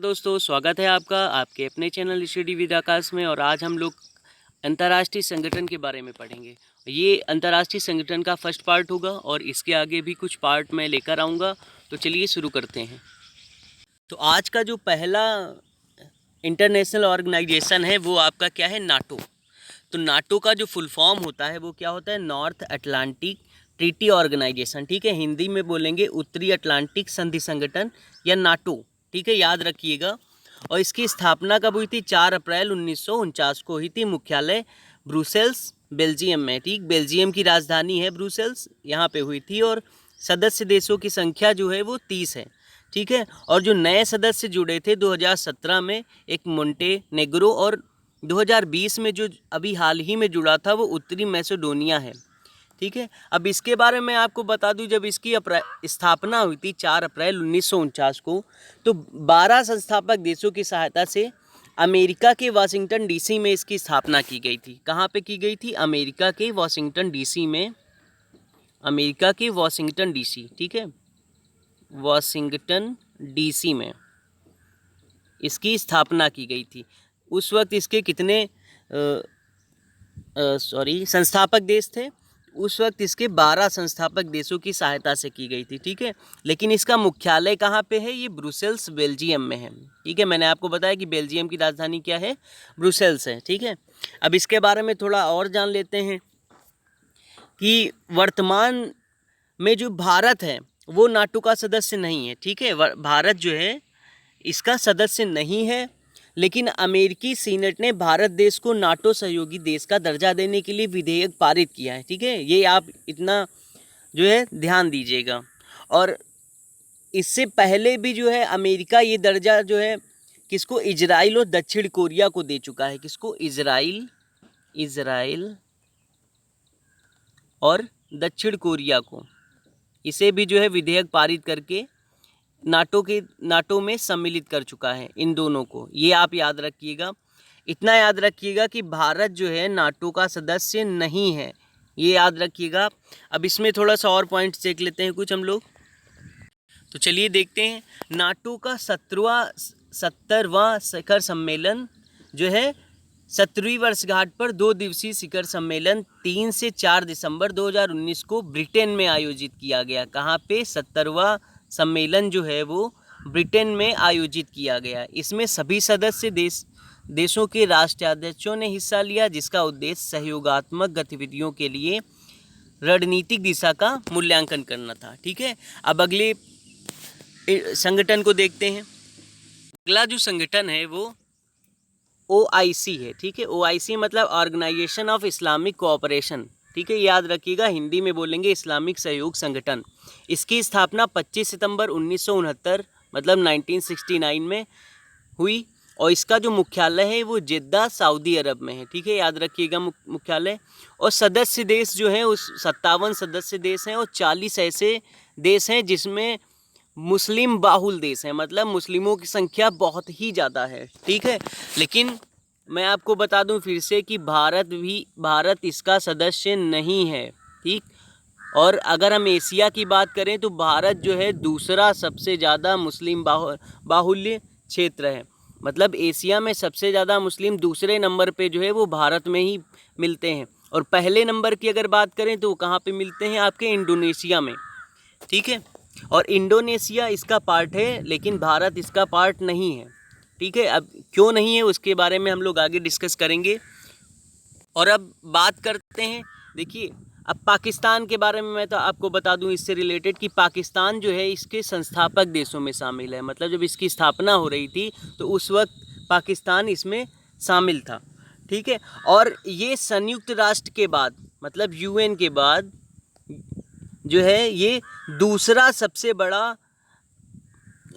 दोस्तों, स्वागत है आपका आपके अपने चैनल स्टडी विद आकाश में। और आज हम लोग अंतर्राष्ट्रीय संगठन के बारे में पढ़ेंगे। ये अंतर्राष्ट्रीय संगठन का फर्स्ट पार्ट होगा और इसके आगे भी कुछ पार्ट मैं लेकर आऊँगा। तो चलिए शुरू करते हैं। तो आज का जो पहला इंटरनेशनल ऑर्गेनाइजेशन है वो आपका क्या है, नाटो। तो नाटो का जो फुल फॉर्म होता है वो क्या होता है, नॉर्थ अटलांटिक ट्रीटी ऑर्गेनाइजेशन। ठीक है, हिंदी में बोलेंगे उत्तरी अटलांटिक संधि संगठन या नाटो। ठीक है, याद रखिएगा। और इसकी स्थापना कब हुई थी, 4 अप्रैल 1949 को हुई थी। मुख्यालय ब्रुसेल्स बेल्जियम में। ठीक, बेल्जियम की राजधानी है ब्रुसेल्स, यहाँ पे हुई थी। और सदस्य देशों की संख्या जो है वो 30 है। ठीक है, और जो नए सदस्य जुड़े थे 2017 में, एक मोंटेनेग्रो, और 2020 में जो अभी हाल ही में जुड़ा था वो उत्तरी मैसेडोनिया है। ठीक है, अब इसके बारे में आपको बता दूं, जब इसकी स्थापना हुई थी 4 अप्रैल 1949 को, तो 12 संस्थापक देशों की सहायता से अमेरिका के वाशिंगटन डीसी में इसकी स्थापना की गई थी। कहाँ पे की गई थी, अमेरिका के वाशिंगटन डीसी में। अमेरिका के वाशिंगटन डीसी, ठीक है, वाशिंगटन डीसी में इसकी स्थापना की गई थी। उस वक्त इसके कितने संस्थापक देश थे, उस वक्त इसके 12 संस्थापक देशों की सहायता से की गई थी। ठीक है, लेकिन इसका मुख्यालय कहाँ पे है, ये ब्रुसेल्स बेल्जियम में है। ठीक है, मैंने आपको बताया कि बेल्जियम की राजधानी क्या है, ब्रुसेल्स है। ठीक है, अब इसके बारे में थोड़ा और जान लेते हैं कि वर्तमान में जो भारत है वो नाटो का सदस्य नहीं है। ठीक है, भारत जो है इसका सदस्य नहीं है, लेकिन अमेरिकी सीनेट ने भारत देश को नाटो सहयोगी देश का दर्जा देने के लिए विधेयक पारित किया है। ठीक है, ये आप इतना जो है ध्यान दीजिएगा। और इससे पहले भी जो है अमेरिका ये दर्जा जो है किसको, इजराइल और दक्षिण कोरिया को दे चुका है। किसको, इजराइल और दक्षिण कोरिया को। इसे भी जो है विधेयक पारित करके नाटो में सम्मिलित कर चुका है इन दोनों को। ये आप याद रखिएगा। इतना याद रखिएगा कि भारत जो है नाटो का सदस्य नहीं है, ये याद रखिएगा। अब इसमें थोड़ा सा और पॉइंट्स देख लेते हैं कुछ हम लोग। तो चलिए देखते हैं। नाटो का 70वां शिखर सम्मेलन जो है 70वीं वर्षगांठ पर 2 दिवसीय शिखर सम्मेलन 3 से 4 दिसंबर 2019 को ब्रिटेन में आयोजित किया गया। कहाँ पे, 70वां सम्मेलन जो है वो ब्रिटेन में आयोजित किया गया। इसमें सभी सदस्य देशों के राष्ट्राध्यक्षों ने हिस्सा लिया, जिसका उद्देश्य सहयोगात्मक गतिविधियों के लिए रणनीतिक दिशा का मूल्यांकन करना था। ठीक है, अब अगले संगठन को देखते हैं। अगला जो संगठन है वो OIC है। ठीक है, OIC मतलब ऑर्गेनाइजेशन ऑफ इस्लामिक कोऑपरेशन। ठीक है, याद रखिएगा, हिंदी में बोलेंगे इस्लामिक सहयोग संगठन। इसकी स्थापना 25 सितंबर 1969 मतलब 1969 में हुई। और इसका जो मुख्यालय है वो जिद्दा सऊदी अरब में है। ठीक है, याद रखिएगा मुख्यालय। और सदस्य देश जो हैं उस 57 सदस्य देश हैं, और 40 ऐसे देश हैं जिसमें मुस्लिम बाहुल देश हैं, मतलब मुस्लिमों की संख्या बहुत ही ज़्यादा है। ठीक है, लेकिन मैं आपको बता दूं फिर से कि भारत इसका सदस्य नहीं है। ठीक, और अगर हम एशिया की बात करें तो भारत जो है दूसरा सबसे ज़्यादा मुस्लिम बाहुल्य क्षेत्र है। मतलब एशिया में सबसे ज़्यादा मुस्लिम दूसरे नंबर पे जो है वो भारत में ही मिलते हैं। और पहले नंबर की अगर बात करें तो कहाँ पे मिलते हैं, आपके इंडोनेशिया में। ठीक है, और इंडोनेशिया इसका पार्ट है, लेकिन भारत इसका पार्ट नहीं है। ठीक है, अब क्यों नहीं है उसके बारे में हम लोग आगे डिस्कस करेंगे। और अब बात करते हैं, देखिए अब पाकिस्तान के बारे में मैं तो आपको बता दूं इससे रिलेटेड कि पाकिस्तान जो है इसके संस्थापक देशों में शामिल है। मतलब जब इसकी स्थापना हो रही थी तो उस वक्त पाकिस्तान इसमें शामिल था। ठीक है, और ये संयुक्त राष्ट्र के बाद मतलब UN के बाद जो है ये दूसरा सबसे बड़ा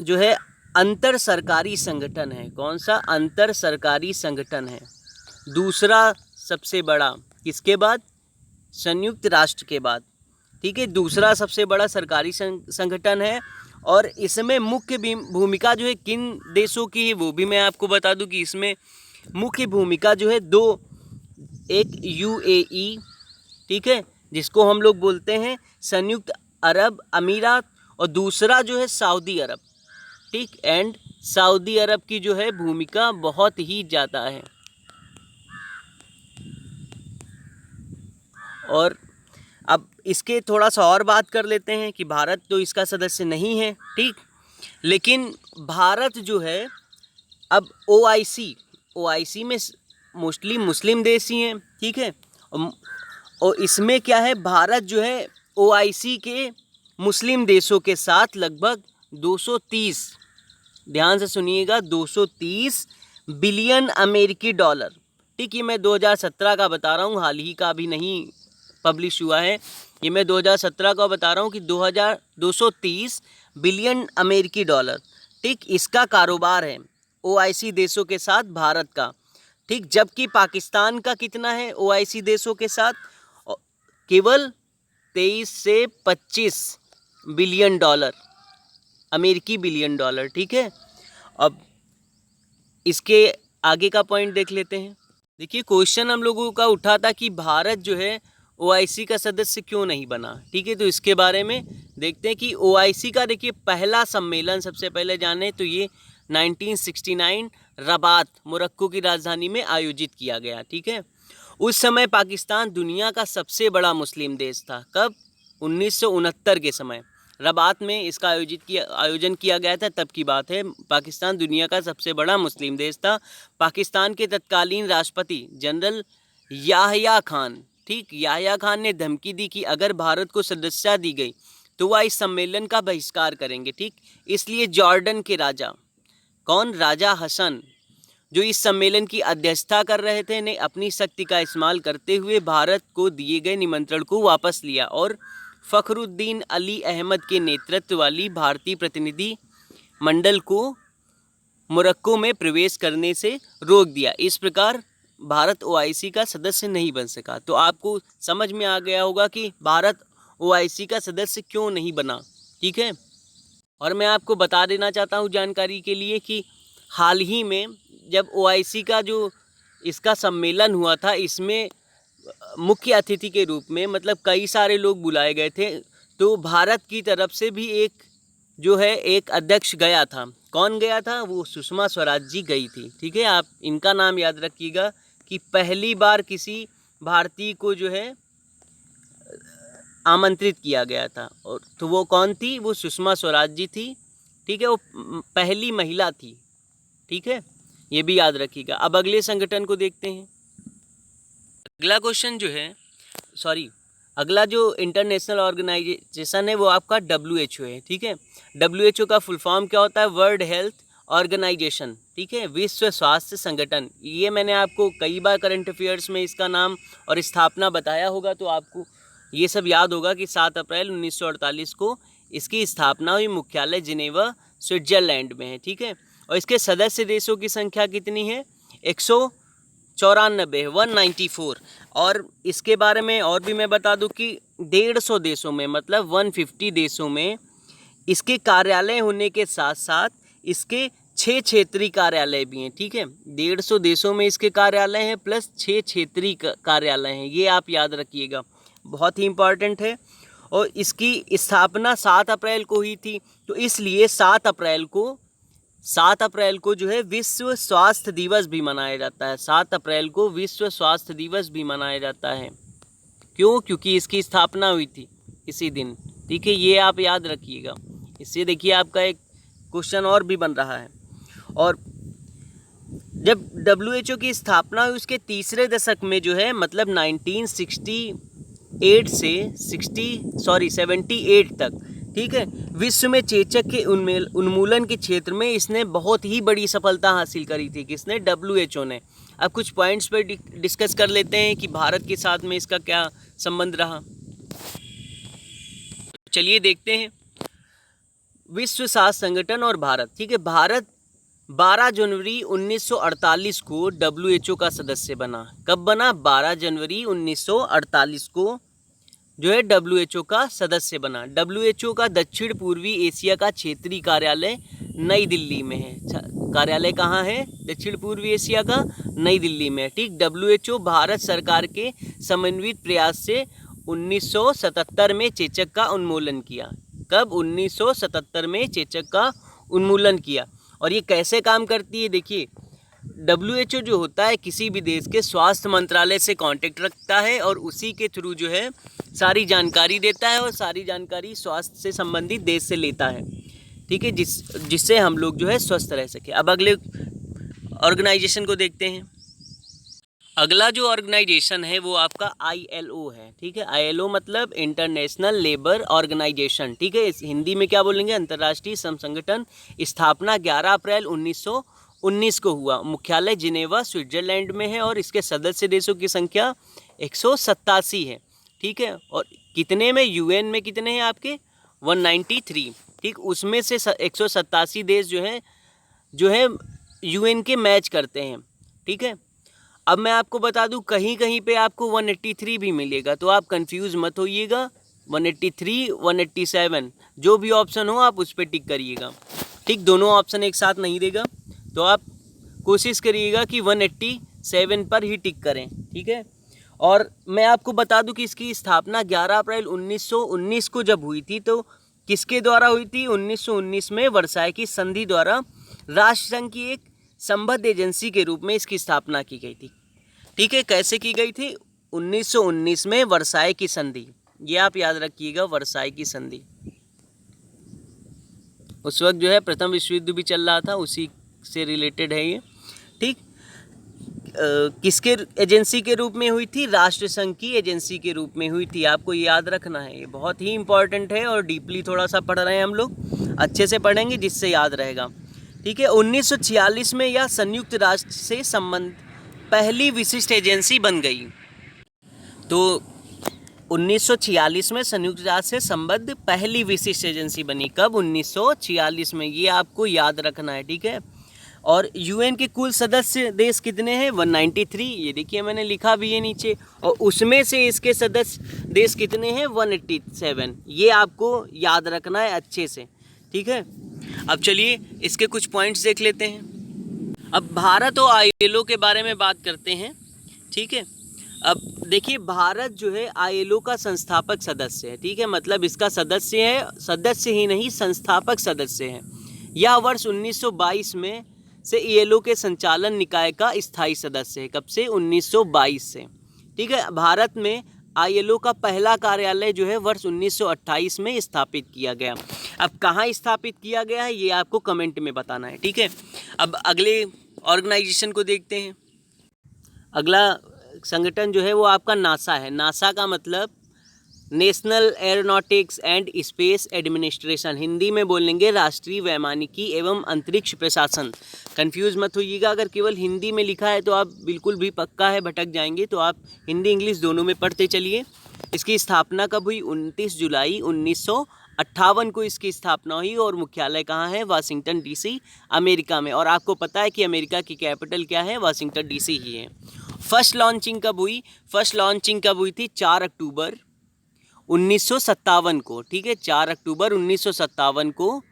जो है अंतर सरकारी संगठन है। कौन सा, अंतर सरकारी संगठन है, दूसरा सबसे बड़ा। किसके बाद, संयुक्त राष्ट्र के बाद। ठीक है, दूसरा सबसे बड़ा सरकारी संगठन है। और इसमें मुख्य भूमिका जो है किन देशों की है वो भी मैं आपको बता दूं कि इसमें मुख्य भूमिका जो है 2, एक UAE, ठीक है, जिसको हम लोग बोलते हैं संयुक्त अरब अमीरात, और दूसरा जो है सऊदी अरब। ठीक, एंड सऊदी अरब की जो है भूमिका बहुत ही ज़्यादा है। और अब इसके थोड़ा सा और बात कर लेते हैं कि भारत तो इसका सदस्य नहीं है, ठीक, लेकिन भारत जो है अब ओआईसी में मोस्टली मुस्लिम देश ही हैं, ठीक है, और इसमें क्या है, भारत जो है ओआईसी के मुस्लिम देशों के साथ लगभग 230, ध्यान से सुनिएगा, 230 बिलियन अमेरिकी डॉलर, ठीक, ये मैं 2017 का बता रहा हूँ, हाल ही का भी नहीं पब्लिश हुआ है, ये मैं 2017 का बता रहा हूँ कि 230 बिलियन अमेरिकी डॉलर, ठीक, इसका कारोबार है ओआईसी देशों के साथ भारत का, ठीक, जबकि पाकिस्तान का कितना है ओआईसी देशों के साथ, केवल 23 से 25 बिलियन डॉलर, अमेरिकी बिलियन डॉलर, ठीक है। अब इसके आगे का पॉइंट देख लेते हैं। देखिए, क्वेश्चन हम लोगों का उठा था कि भारत जो है ओआईसी का सदस्य क्यों नहीं बना, ठीक है, तो इसके बारे में देखते हैं कि ओआईसी का, देखिए, पहला सम्मेलन सबसे पहले जाने तो ये 1969 रबात, मोरक्को की राजधानी में आयोजित किया गया, ठीक है। उस समय पाकिस्तान दुनिया का सबसे बड़ा मुस्लिम देश था। कब? 1969 के समय रबात में इसका आयोजन किया गया था, तब की बात है। पाकिस्तान दुनिया का सबसे बड़ा मुस्लिम देश था। पाकिस्तान के तत्कालीन राष्ट्रपति जनरल याह्या खान, ठीक, याह्या खान ने धमकी दी कि अगर भारत को सदस्यता दी गई तो वह इस सम्मेलन का बहिष्कार करेंगे, ठीक। इसलिए जॉर्डन के राजा, कौन? राजा हसन, जो इस सम्मेलन की अध्यक्षता कर रहे थे, ने अपनी शक्ति का इस्तेमाल करते हुए भारत को दिए गए निमंत्रण को वापस लिया और फ़खरुद्दीन अली अहमद के नेतृत्व वाली भारतीय प्रतिनिधि मंडल को मोरक्को में प्रवेश करने से रोक दिया। इस प्रकार भारत ओआईसी का सदस्य नहीं बन सका। तो आपको समझ में आ गया होगा कि भारत ओआईसी का सदस्य क्यों नहीं बना, ठीक है। और मैं आपको बता देना चाहता हूँ जानकारी के लिए कि हाल ही में जब ओआईसी का जो इसका सम्मेलन हुआ था, इसमें मुख्य अतिथि के रूप में मतलब कई सारे लोग बुलाए गए थे, तो भारत की तरफ से भी एक अध्यक्ष गया था। कौन गया था? वो सुषमा स्वराज जी गई थी, ठीक है। आप इनका नाम याद रखिएगा कि पहली बार किसी भारतीय को जो है आमंत्रित किया गया था, और तो वो कौन थी? वो सुषमा स्वराज जी थी, ठीक है। वो पहली महिला थी, ठीक है, ये भी याद रखिएगा। अब अगले संगठन को देखते हैं। अगला क्वेश्चन जो है, अगला जो इंटरनेशनल ऑर्गेनाइजेशन है वो आपका WHO है, ठीक है। WHO का फुल फॉर्म क्या होता है? वर्ल्ड हेल्थ ऑर्गेनाइजेशन, ठीक है, विश्व स्वास्थ्य संगठन। ये मैंने आपको कई बार करंट अफेयर्स में इसका नाम और स्थापना बताया होगा, तो आपको ये सब याद होगा कि 7 अप्रैल 1948 को इसकी स्थापना हुई। मुख्यालय जिनेवा स्विट्जरलैंड में है, ठीक है। और इसके सदस्य देशों की संख्या कितनी है? 194, 194। और इसके बारे में और भी मैं बता दूं कि 150 देशों में, मतलब 150 देशों में इसके कार्यालय होने के साथ साथ इसके 6 क्षेत्रीय कार्यालय भी हैं, ठीक है। 150 देशों में इसके कार्यालय हैं प्लस 6 क्षेत्रीय कार्यालय हैं, ये आप याद रखिएगा, बहुत ही इम्पॉर्टेंट है। और इसकी स्थापना 7 अप्रैल को हुई थी, तो इसलिए 7 अप्रैल को जो है विश्व स्वास्थ्य दिवस भी मनाया जाता है। 7 अप्रैल को विश्व स्वास्थ्य दिवस भी मनाया जाता है। क्यों? क्योंकि इसकी स्थापना हुई थी इसी दिन, ठीक है, ये आप याद रखिएगा। इससे देखिए आपका एक क्वेश्चन और भी बन रहा है। और जब WHO की स्थापना हुई उसके तीसरे दशक में जो है, मतलब 1968 से 78 तक, ठीक है, विश्व में चेचक के उन्मूलन के क्षेत्र में इसने बहुत ही बड़ी सफलता हासिल करी थी। किसने? WHO ने। अब कुछ पॉइंट्स पर डिस्कस कर लेते हैं कि भारत के साथ में इसका क्या संबंध रहा। चलिए देखते हैं। विश्व स्वास्थ्य संगठन और भारत, ठीक है। भारत 12 जनवरी 1948 को WHO का सदस्य बना। कब बना? 12 जनवरी 1948 को जो है WHO का सदस्य बना। WHO का दक्षिण पूर्वी एशिया का क्षेत्रीय कार्यालय नई दिल्ली में है। कार्यालय कहाँ है? दक्षिण पूर्वी एशिया का नई दिल्ली में, ठीक। WHO भारत सरकार के समन्वित प्रयास से 1977 में चेचक का उन्मूलन किया। कब? 1977 में चेचक का उन्मूलन किया। और ये कैसे काम करती है, देखिए WHO जो होता है किसी भी देश के स्वास्थ्य मंत्रालय से कांटेक्ट रखता है और उसी के थ्रू जो है सारी जानकारी देता है और सारी जानकारी स्वास्थ्य से संबंधित देश से लेता है, ठीक है, जिससे हम लोग जो है स्वस्थ रह सके। अब अगले ऑर्गेनाइजेशन को देखते हैं। अगला जो ऑर्गेनाइजेशन है वो आपका ILO है, ठीक है। ILO मतलब इंटरनेशनल लेबर ऑर्गेनाइजेशन, ठीक है। इस हिंदी में क्या बोलेंगे, अंतर्राष्ट्रीय श्रम संगठन। स्थापना 11 अप्रैल 1919 को हुआ। मुख्यालय जिनेवा स्विट्जरलैंड में है और इसके सदस्य देशों की संख्या 187 है, ठीक है। और कितने में, UN में कितने हैं आपके 193, ठीक। उसमें से 187 देश जो है UN के मैच करते हैं, ठीक है। अब मैं आपको बता दूं कहीं कहीं पे आपको 183 भी मिलेगा, तो आप कंफ्यूज मत होइएगा। 183, 187 जो भी ऑप्शन हो आप उस पर टिक करिएगा, ठीक। दोनों ऑप्शन एक साथ नहीं देगा, तो आप कोशिश करिएगा कि 187 पर ही टिक करें, ठीक है। और मैं आपको बता दूं कि इसकी स्थापना 11 अप्रैल 1919 को जब हुई थी, तो किसके द्वारा हुई थी, 1919 में वर्साई की संधि द्वारा राष्ट्रसंघ की एक संबद्ध एजेंसी के रूप में इसकी स्थापना की गई थी, ठीक है। कैसे की गई थी, 1919 में वर्साई की संधि, ये आप याद रखिएगा, वर्साई की संधि। उस वक्त जो है प्रथम विश्व युद्ध भी चल रहा था, उसी से रिलेटेड है ये, ठीक। किसके एजेंसी के रूप में हुई थी, राष्ट्रसंघ की एजेंसी के रूप में हुई थी। आपको ये याद रखना है, ये बहुत ही इंपॉर्टेंट है और डीपली थोड़ा सा पढ़ रहे हैं हम लोग, अच्छे से पढ़ेंगे जिससे याद रहेगा, ठीक है। 1946 में यह संयुक्त राष्ट्र से संबंध पहली विशिष्ट एजेंसी बन गई। तो 1946 में संयुक्त राष्ट्र से संबद्ध पहली विशिष्ट एजेंसी बनी। कब, 1946 में, ये आपको याद रखना है, ठीक है। और UN के कुल सदस्य देश कितने हैं, 193, ये देखिए मैंने लिखा भी है नीचे। और उसमें से इसके सदस्य देश कितने हैं, 187, ये आपको याद रखना है अच्छे से, ठीक है। अब चलिए इसके कुछ पॉइंट्स देख लेते हैं। अब भारत और ILO के बारे में बात करते हैं, ठीक है। अब देखिए भारत जो है ILO का संस्थापक सदस्य है, ठीक है, मतलब इसका सदस्य है, सदस्य ही नहीं संस्थापक सदस्य है। यह वर्ष 1922 में से ILO के संचालन निकाय का स्थायी सदस्य है। कब से, 1922 से, ठीक है। भारत में ILO का पहला कार्यालय जो है वर्ष 1928 में स्थापित किया गया। अब कहाँ स्थापित किया गया है ये आपको कमेंट में बताना है, ठीक है। अब अगले ऑर्गेनाइजेशन को देखते हैं। अगला संगठन जो है वो आपका नासा है। नासा का मतलब national aeronautics and space administration, Hindi में बोलेंगे राष्ट्रीय वैमानिकी एवं अंतरिक्ष प्रशासन। कंफ्यूज मत होइएगा, अगर केवल हिंदी में लिखा है तो आप बिल्कुल भी पक्का है भटक जाएंगे, तो आप हिंदी इंग्लिश दोनों में पढ़ते चलिए। इसकी स्थापना कब हुई, 29 जुलाई 1958 को इसकी स्थापना हुई और मुख्यालय कहाँ है, वाशिंगटन DC, अमेरिका में। और आपको पता है कि अमेरिका की कैपिटल क्या है, वाशिंगटन DC ही है। फर्स्ट लॉन्चिंग कब हुई, फर्स्ट लॉन्चिंग कब हुई थी, 4 अक्टूबर 1957 को, ठीक है, 4 अक्टूबर 1957 को,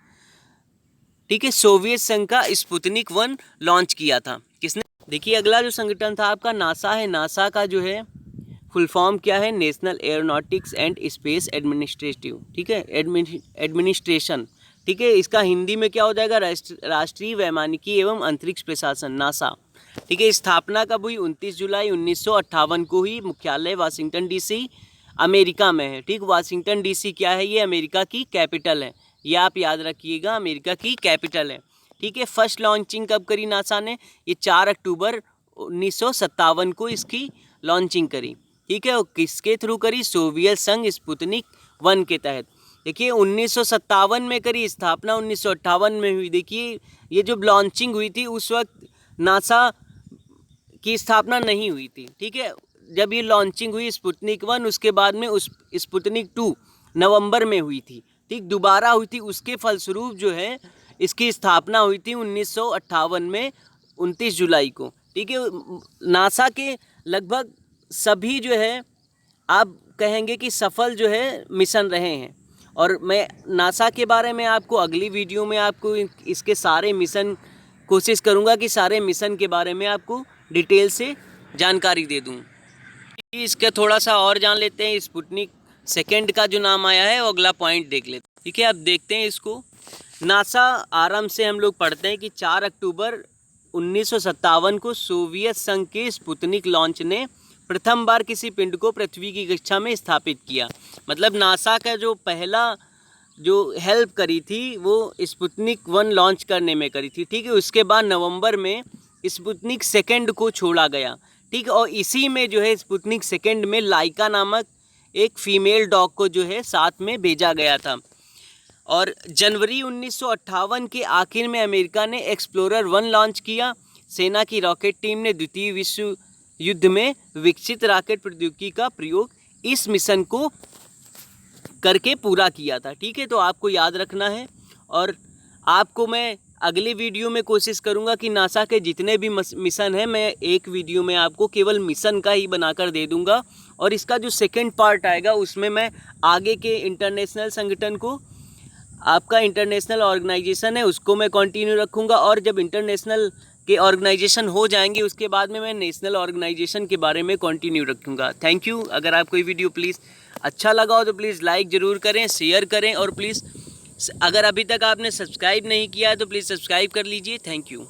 ठीक है। सोवियत संघ का स्पुतनिक 1 लॉन्च किया था किसने, देखिए अगला जो संगठन था आपका नासा है। नासा का जो है फुल फॉर्म क्या है, national aeronautics and space administrative, ठीक है, एडमिनिस्ट्रेशन, ठीक है। इसका हिंदी में क्या हो जाएगा, राष्ट्रीय वैमानिकी एवं अंतरिक्ष प्रशासन, नासा, ठीक है। स्थापना कब हुई, 29 जुलाई 1958 को हुई। मुख्यालय वाशिंगटन DC, अमेरिका में है, ठीक। वाशिंगटन DC क्या है, ये अमेरिका की कैपिटल है, ये आप याद रखिएगा, अमेरिका की कैपिटल है, ठीक है। फर्स्ट लॉन्चिंग कब करी नासा ने, ये 4 अक्टूबर 1957 को इसकी लॉन्चिंग करी, ठीक है। और किसके थ्रू करी, सोवियत संघ स्पुतनिक 1 के तहत। देखिए 1957 में करी, स्थापना 1958 में हुई। देखिए ये जो लॉन्चिंग हुई थी उस वक्त नासा की स्थापना नहीं हुई थी, ठीक है। जब ये लॉन्चिंग हुई स्पुतनिक 1, उसके बाद में उस स्पुतनिक 2 नवंबर में हुई थी, ठीक, दोबारा हुई थी। उसके फलस्वरूप जो है इसकी स्थापना हुई थी 1958 में 29 जुलाई को, ठीक है। नासा के लगभग सभी जो है आप कहेंगे कि सफल जो है मिशन रहे हैं। और मैं नासा के बारे में आपको अगली वीडियो में आपको इसके सारे मिशन कोशिश करूंगा कि सारे मिशन के बारे में आपको डिटेल से जानकारी दे दूं। इसका थोड़ा सा और जान लेते हैं। स्पुतनिक 2 का जो नाम आया है वो अगला पॉइंट देख लेते हैं, ठीक है। अब देखते हैं इसको। नासा आराम से हम लोग पढ़ते हैं कि 4 अक्टूबर 1957 को सोवियत संघ के स्पुतनिक लॉन्च ने प्रथम बार किसी पिंड को पृथ्वी की कक्षा में स्थापित किया। मतलब नासा का जो पहला जो हेल्प करी थी वो स्पुतनिक 1 लॉन्च करने में करी थी, ठीक है। उसके बाद नवंबर में स्पुतनिक 2 को छोड़ा गया, ठीक है। और इसी में जो है स्पुतनिक 2 में लाइका नामक एक फीमेल डॉग को जो है साथ में भेजा गया था। और जनवरी 1958 के आखिर में अमेरिका ने एक्सप्लोरर 1 लॉन्च किया। सेना की रॉकेट टीम ने द्वितीय विश्व युद्ध में विकसित रॉकेट प्रौद्योगिकी का प्रयोग इस मिशन को करके पूरा किया था, ठीक है। तो आपको याद रखना है। और आपको मैं अगले वीडियो में कोशिश करूंगा कि नासा के जितने भी मिशन हैं मैं एक वीडियो में आपको केवल मिशन का ही बनाकर दे दूंगा। और इसका जो सेकंड पार्ट आएगा उसमें मैं आगे के इंटरनेशनल संगठन को, आपका इंटरनेशनल ऑर्गेनाइजेशन है उसको मैं कंटिन्यू रखूंगा। और जब इंटरनेशनल के ऑर्गेनाइजेशन हो जाएंगे उसके बाद में मैं नेशनल ऑर्गेनाइजेशन के बारे में कंटिन्यू रखूंगा। Thank you. अगर आपको ये वीडियो प्लीज़ अच्छा लगा हो तो प्लीज़ लाइक ज़रूर करें, शेयर करें, और प्लीज़ अगर अभी तक आपने सब्सक्राइब नहीं किया है तो प्लीज़ सब्सक्राइब कर लीजिए। Thank you.